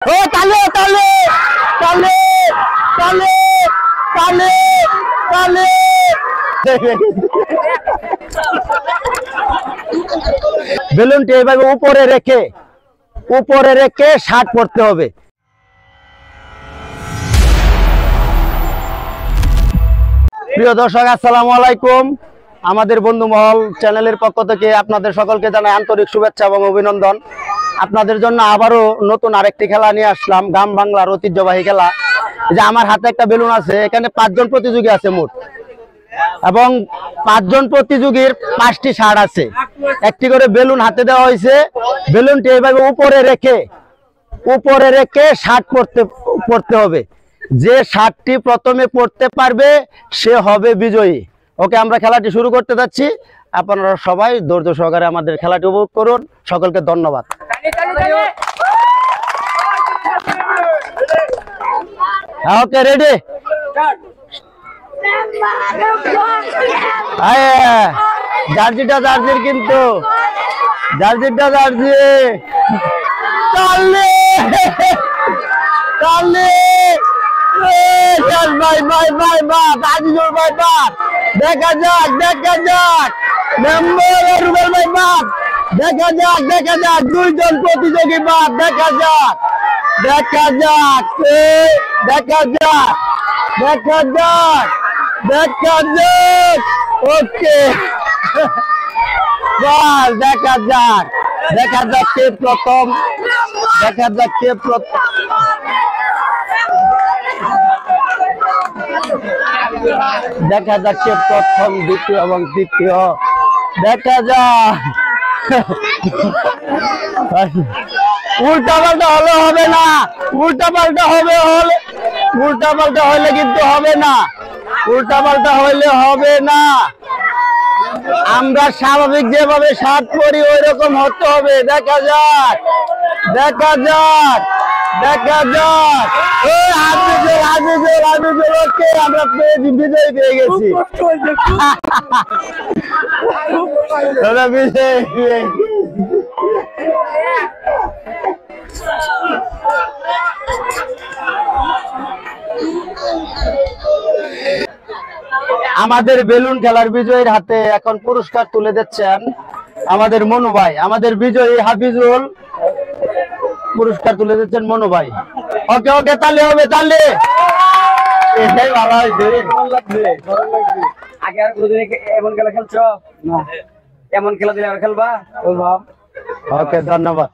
ও তালে তালে তালে তালে তালে তালে বেলুনটি এভাবে উপরে রেখে শার্ট পরতে হবে। প্রিয় দর্শক, আসসালামু আলাইকুম। আমাদের বন্ধু মহল চ্যানেলের পক্ষ থেকে আপনাদের সকলকে জানাই আন্তরিক শুভেচ্ছা এবং অভিনন্দন। আপনাদের জন্য আবারও নতুন আরেকটি খেলা নিয়ে আসলাম, গ্রাম বাংলার ঐতিহ্যবাহী খেলা। যে আমার হাতে একটা বেলুন আছে, এখানে 5 জন প্রতিযোগী আছে মোট, এবং 5 জন প্রতিযোগীর 5টি শার্ট আছে। একটি করে বেলুন হাতে দেওয়া হয়েছে। বেলুনটি এইভাবে উপরে রেখে শার্ট পরতে হবে। যে শার্টটি প্রথমে পড়তে পারবে সে হবে বিজয়ী। ওকে, আমরা খেলাটি শুরু করতে যাচ্ছি। আপনারা সবাই ধৈর্য সহকারে আমাদের খেলাটি উপভোগ করুন। সকলকে ধন্যবাদ। ওকে, রেডি? জার্সিটা জার্সির, কিন্তু জার্সিটা জার্সি। দেখা যাক মেম্বার রুবেল ভাই বাপ, দেখা যাক 2 জন প্রতিযোগী বাপ, দেখা যাক ওকে, বল দেখা যাক কে প্রথম, দেখা যাক কে প্রথম, দ্বিতীয় এবং তৃতীয়। দেখা যাক। উল্টা পাল্টা হলে হবে না, উল্টা পাল্টা হলে কিন্তু হবে না, আমরা স্বাভাবিক যেভাবে শার্ট পরি ওই রকম হতে হবে। দেখা যাক আমরা বিজয় পেয়ে গেছি। আমাদের বেলুন খেলার বিজয়ীর হাতে এখন পুরস্কার তুলে দিচ্ছেন আমাদের মনু ভাই। আমাদের বিজয়ী হাফিজুল পুরস্কার তুলে দিচ্ছেন মনু ভাই। ওকে, তাহলে হবে, তাহলে ভালো হয়েছে। আগে আর কোনদিন এমন খেলা খেলছো না? এমন খেলা দিলে আর খেলবা? ওকে, ধন্যবাদ।